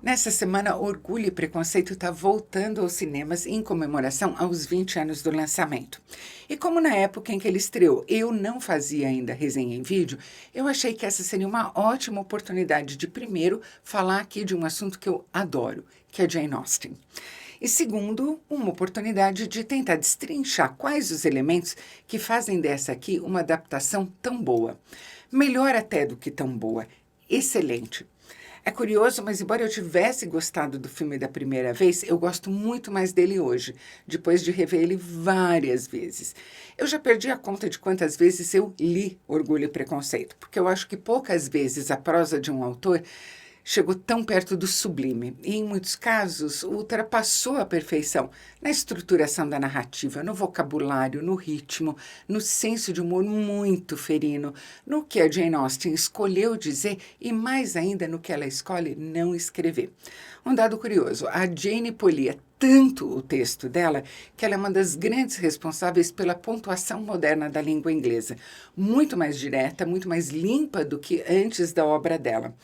Nessa semana, Orgulho e Preconceito está voltando aos cinemas em comemoração aos 20 anos do lançamento. E como na época em que ele estreou eu não fazia ainda resenha em vídeo, eu achei que essa seria uma ótima oportunidade de, primeiro, falar aqui de um assunto que eu adoro, que é Jane Austen. E segundo, uma oportunidade de tentar destrinchar quais os elementos que fazem dessa aqui uma adaptação tão boa. Melhor até do que tão boa, excelente. É curioso, mas embora eu tivesse gostado do filme da primeira vez, eu gosto muito mais dele hoje, depois de rever ele várias vezes. Eu já perdi a conta de quantas vezes eu li Orgulho e Preconceito, porque eu acho que poucas vezes a prosa de um autor chegou tão perto do sublime e, em muitos casos, ultrapassou a perfeição na estruturação da narrativa, no vocabulário, no ritmo, no senso de humor muito ferino, no que a Jane Austen escolheu dizer e, mais ainda, no que ela escolhe não escrever. Um dado curioso, a Jane polia tanto o texto dela que ela é uma das grandes responsáveis pela pontuação moderna da língua inglesa, muito mais direta, muito mais limpa do que antes da obra dela.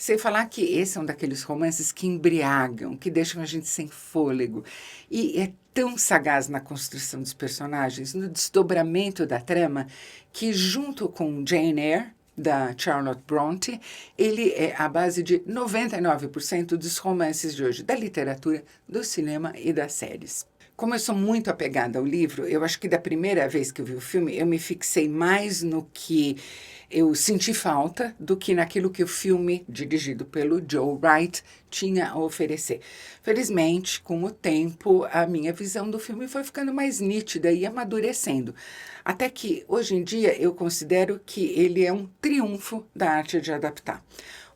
Sem falar que esse é um daqueles romances que embriagam, que deixam a gente sem fôlego. E é tão sagaz na construção dos personagens, no desdobramento da trama, que junto com Jane Eyre, da Charlotte Brontë, ele é a base de 99% dos romances de hoje, da literatura, do cinema e das séries. Como eu sou muito apegada ao livro, eu acho que da primeira vez que eu vi o filme, eu me fixei mais no que eu senti falta do que naquilo que o filme, dirigido pelo Joe Wright, tinha a oferecer. Felizmente, com o tempo, a minha visão do filme foi ficando mais nítida e amadurecendo. Até que, hoje em dia, eu considero que ele é um triunfo da arte de adaptar.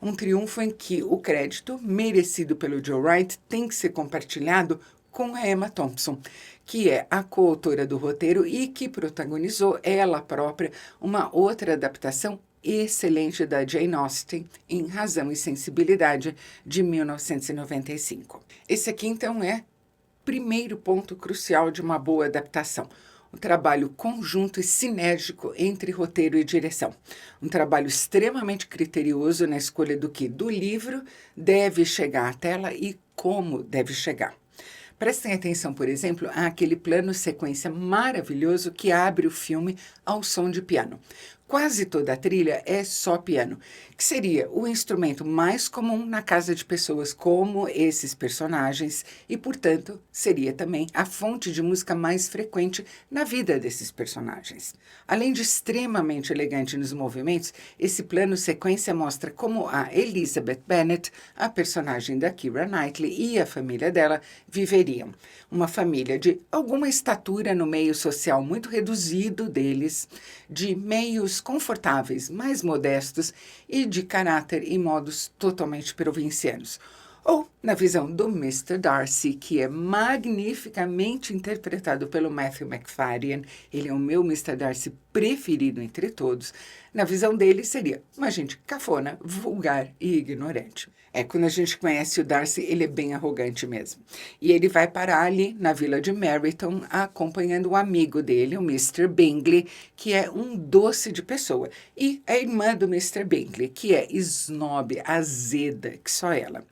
Um triunfo em que o crédito, merecido pelo Joe Wright, tem que ser compartilhado com a Emma Thompson, que é a coautora do roteiro e que protagonizou ela própria uma outra adaptação excelente da Jane Austen, em Razão e Sensibilidade, de 1995. Esse aqui, então, é o primeiro ponto crucial de uma boa adaptação. Um trabalho conjunto e sinérgico entre roteiro e direção. Um trabalho extremamente criterioso na escolha do que do livro deve chegar à tela e como deve chegar. Prestem atenção, por exemplo, àquele plano sequência maravilhoso que abre o filme ao som de piano. Quase toda a trilha é só piano, que seria o instrumento mais comum na casa de pessoas como esses personagens e, portanto, seria também a fonte de música mais frequente na vida desses personagens. Além de extremamente elegante nos movimentos, esse plano sequência mostra como a Elizabeth Bennet, a personagem da Keira Knightley e a família dela viveriam. Uma família de alguma estatura no meio social muito reduzido deles, de meios confortáveis, mais modestos e de caráter e modos totalmente provincianos. Ou na visão do Mr. Darcy, que é magnificamente interpretado pelo Matthew Macfadyen, ele é o meu Mr. Darcy preferido entre todos. Na visão dele seria uma gente cafona, vulgar e ignorante. Quando a gente conhece o Darcy, ele é bem arrogante mesmo. E ele vai parar ali na vila de Meryton, acompanhando o amigo dele, o Mr. Bingley, que é um doce de pessoa. E a irmã do Mr. Bingley, que é snob, azeda, que só ela.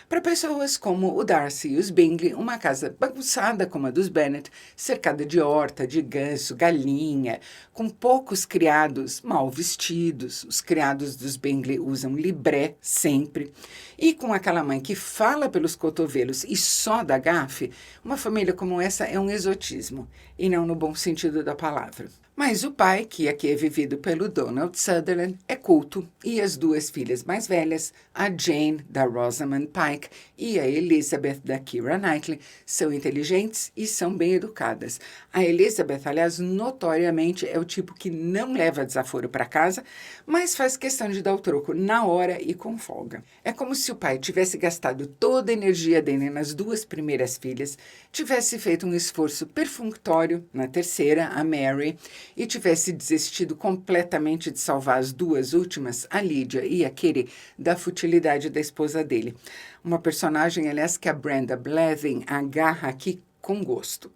Para pessoas como o Darcy e os Bingley, uma casa bagunçada como a dos Bennet, cercada de horta, de ganso, galinha, com poucos criados mal vestidos, os criados dos Bingley usam libré sempre, e com aquela mãe que fala pelos cotovelos e só dá gafe, uma família como essa é um exotismo, e não no bom sentido da palavra. Mas o pai, que aqui é vivido pelo Donald Sutherland, é culto, e as duas filhas mais velhas, a Jane, da Rosamund Pike, e a Elizabeth, da Keira Knightley, são inteligentes e são bem educadas. A Elizabeth, aliás, notoriamente é o tipo que não leva desaforo para casa, mas faz questão de dar o troco na hora e com folga. É como se o pai tivesse gastado toda a energia dele nas duas primeiras filhas, tivesse feito um esforço perfunctório na terceira, a Mary, e tivesse desistido completamente de salvar as duas últimas, a Lydia e a Kitty, da futilidade da esposa dele. Uma personagem, aliás, que a Brenda Blethyn agarra aqui com gosto.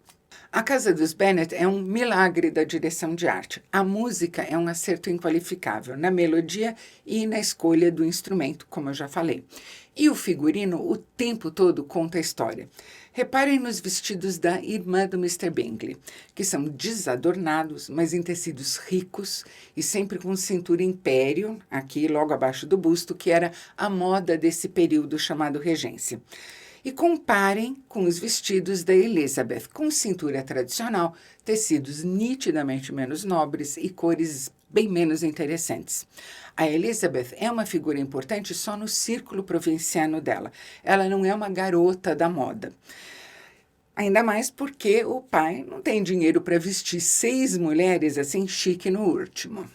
A Casa dos Bennet é um milagre da direção de arte. A música é um acerto inqualificável na melodia e na escolha do instrumento, como eu já falei. E o figurino o tempo todo conta a história. Reparem nos vestidos da irmã do Mr. Bingley, que são desadornados, mas em tecidos ricos e sempre com cintura império, aqui logo abaixo do busto, que era a moda desse período chamado Regência. E comparem com os vestidos da Elizabeth, com cintura tradicional, tecidos nitidamente menos nobres e cores bem menos interessantes. A Elizabeth é uma figura importante só no círculo provinciano dela. Ela não é uma garota da moda. Ainda mais porque o pai não tem dinheiro para vestir 6 mulheres assim chique no último.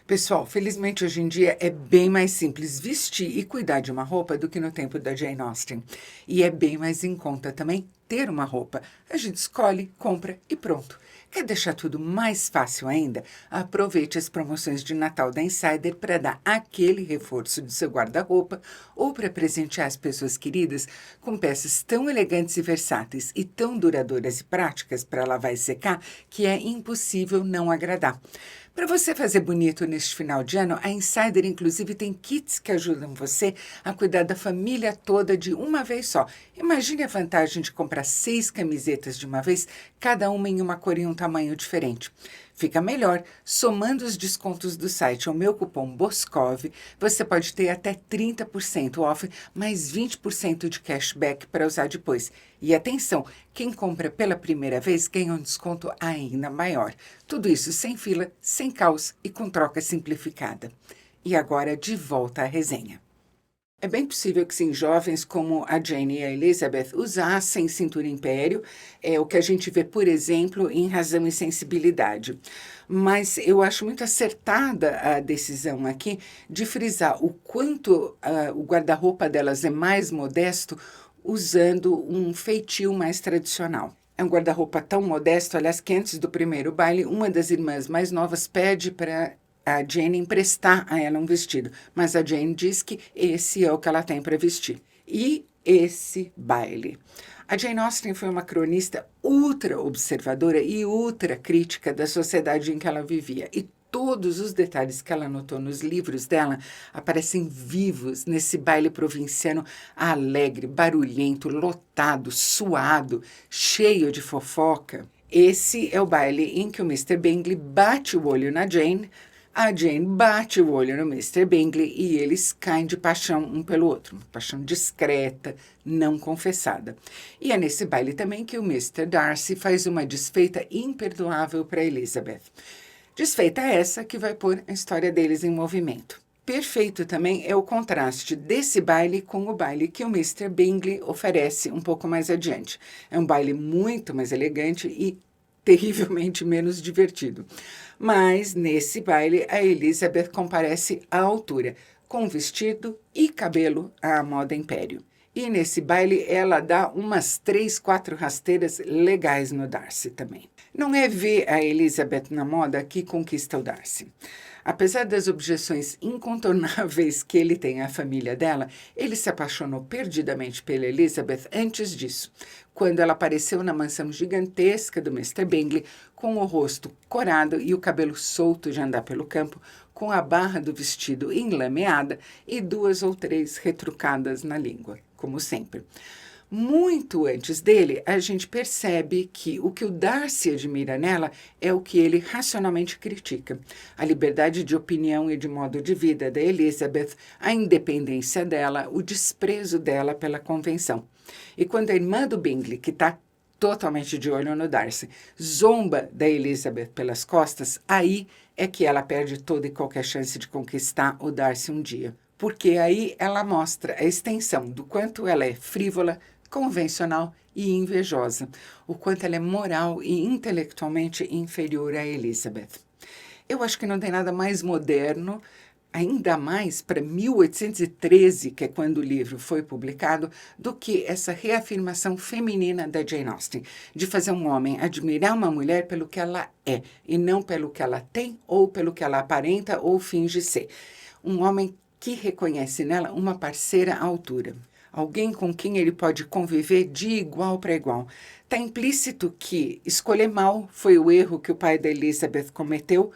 Pessoal, felizmente hoje em dia é bem mais simples vestir e cuidar de uma roupa do que no tempo da Jane Austen. E é bem mais em conta também ter uma roupa. A gente escolhe, compra e pronto. Quer deixar tudo mais fácil ainda? Aproveite as promoções de Natal da Insider para dar aquele reforço do seu guarda-roupa ou para presentear as pessoas queridas com peças tão elegantes e versáteis e tão duradouras e práticas para lavar e secar que é impossível não agradar. Para você fazer bonito neste final de ano, a Insider inclusive tem kits que ajudam você a cuidar da família toda de uma vez só. Imagine a vantagem de comprar 6 camisetas de uma vez, cada uma em uma cor e um tamanho diferente. Fica melhor, somando os descontos do site ao meu cupom BOSCOV, você pode ter até 30% off, mais 20% de cashback para usar depois. E atenção, quem compra pela primeira vez ganha um desconto ainda maior. Tudo isso sem fila, sem caos e com troca simplificada. E agora de volta à resenha. É bem possível que sim, jovens como a Jane e a Elizabeth usassem cintura império, é o que a gente vê, por exemplo, em Razão e Sensibilidade. Mas eu acho muito acertada a decisão aqui de frisar o quanto o guarda-roupa delas é mais modesto usando um feitio mais tradicional. É um guarda-roupa tão modesto, aliás, que antes do primeiro baile, uma das irmãs mais novas pede para a Jane emprestar a ela um vestido, mas a Jane diz que esse é o que ela tem para vestir. E esse baile. A Jane Austen foi uma cronista ultra observadora e ultra crítica da sociedade em que ela vivia. E todos os detalhes que ela anotou nos livros dela aparecem vivos nesse baile provinciano alegre, barulhento, lotado, suado, cheio de fofoca. Esse é o baile em que o Mr. Bingley bate o olho na Jane, a Jane bate o olho no Mr. Bingley e eles caem de paixão um pelo outro. Paixão discreta, não confessada. E é nesse baile também que o Mr. Darcy faz uma desfeita imperdoável para Elizabeth. Desfeita essa que vai pôr a história deles em movimento. Perfeito também é o contraste desse baile com o baile que o Mr. Bingley oferece um pouco mais adiante. É um baile muito mais elegante e terrivelmente menos divertido. Mas, nesse baile, a Elizabeth comparece à altura, com vestido e cabelo à moda império. E nesse baile ela dá umas 3, 4 rasteiras legais no Darcy também. Não é ver a Elizabeth na moda que conquista o Darcy. Apesar das objeções incontornáveis que ele tem à família dela, ele se apaixonou perdidamente pela Elizabeth antes disso, quando ela apareceu na mansão gigantesca do Mr. Bingley, com o rosto corado e o cabelo solto de andar pelo campo, com a barra do vestido enlameada e 2 ou 3 retrucadas na língua, como sempre. Muito antes dele, a gente percebe que o Darcy admira nela é o que ele racionalmente critica. A liberdade de opinião e de modo de vida da Elizabeth, a independência dela, o desprezo dela pela convenção. E quando a irmã do Bingley, que está totalmente de olho no Darcy, zomba da Elizabeth pelas costas, aí é que ela perde toda e qualquer chance de conquistar o Darcy um dia. Porque aí ela mostra a extensão do quanto ela é frívola, convencional e invejosa, o quanto ela é moral e intelectualmente inferior a Elizabeth. Eu acho que não tem nada mais moderno, ainda mais para 1813, que é quando o livro foi publicado, do que essa reafirmação feminina da Jane Austen, de fazer um homem admirar uma mulher pelo que ela é, e não pelo que ela tem ou pelo que ela aparenta ou finge ser. Um homem que reconhece nela uma parceira à altura. alguém com quem ele pode conviver de igual para igual. Está implícito que escolher mal foi o erro que o pai da Elizabeth cometeu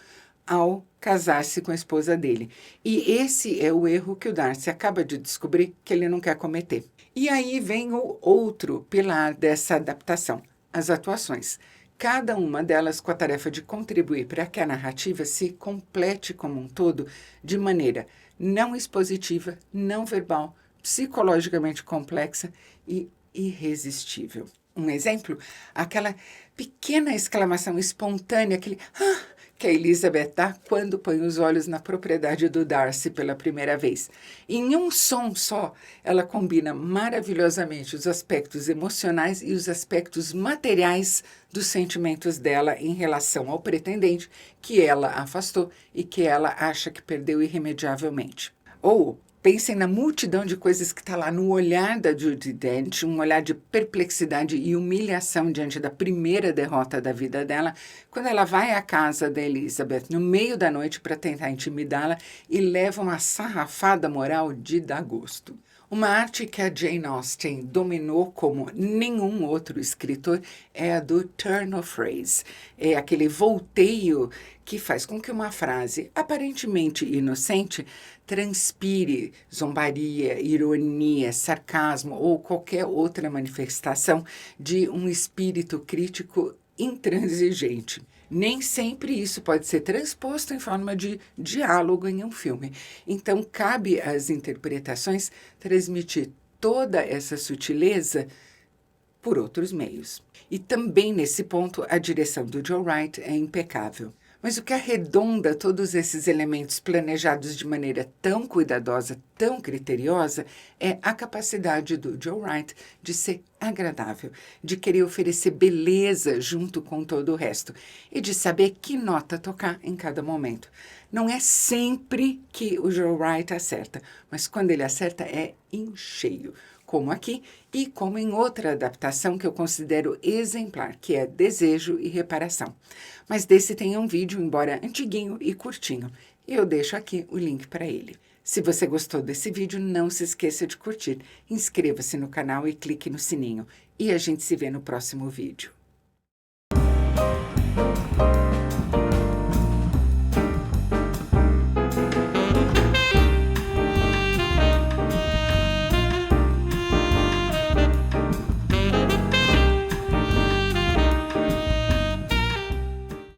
ao casar-se com a esposa dele. E esse é o erro que o Darcy acaba de descobrir que ele não quer cometer. E aí vem o outro pilar dessa adaptação, as atuações. Cada uma delas com a tarefa de contribuir para que a narrativa se complete como um todo de maneira não expositiva, não verbal, psicologicamente complexa e irresistível. Um exemplo, aquela pequena exclamação espontânea, aquele que a Elizabeth dá quando põe os olhos na propriedade do Darcy pela primeira vez. Em um som só, ela combina maravilhosamente os aspectos emocionais e os aspectos materiais dos sentimentos dela em relação ao pretendente que ela afastou e que ela acha que perdeu irremediavelmente. Ou pensem na multidão de coisas que está lá no olhar da Judi Dench, um olhar de perplexidade e humilhação diante da primeira derrota da vida dela, quando ela vai à casa da Elizabeth no meio da noite para tentar intimidá-la e leva uma sarrafada moral de dar gosto. Uma arte que a Jane Austen dominou como nenhum outro escritor é a do turn of phrase. É aquele volteio que faz com que uma frase aparentemente inocente transpire zombaria, ironia, sarcasmo ou qualquer outra manifestação de um espírito crítico intransigente. Nem sempre isso pode ser transposto em forma de diálogo em um filme. Então, cabe às interpretações transmitir toda essa sutileza por outros meios. E também, nesse ponto, a direção do Joe Wright é impecável. Mas o que arredonda todos esses elementos planejados de maneira tão cuidadosa, tão criteriosa, é a capacidade do Joe Wright de ser agradável, de querer oferecer beleza junto com todo o resto e de saber que nota tocar em cada momento. Não é sempre que o Joe Wright acerta, mas quando ele acerta é em cheio, como aqui e como em outra adaptação que eu considero exemplar, que é Desejo e Reparação. Mas desse tem um vídeo, embora antiguinho e curtinho, e eu deixo aqui o link para ele. Se você gostou desse vídeo, não se esqueça de curtir, inscreva-se no canal e clique no sininho. E a gente se vê no próximo vídeo.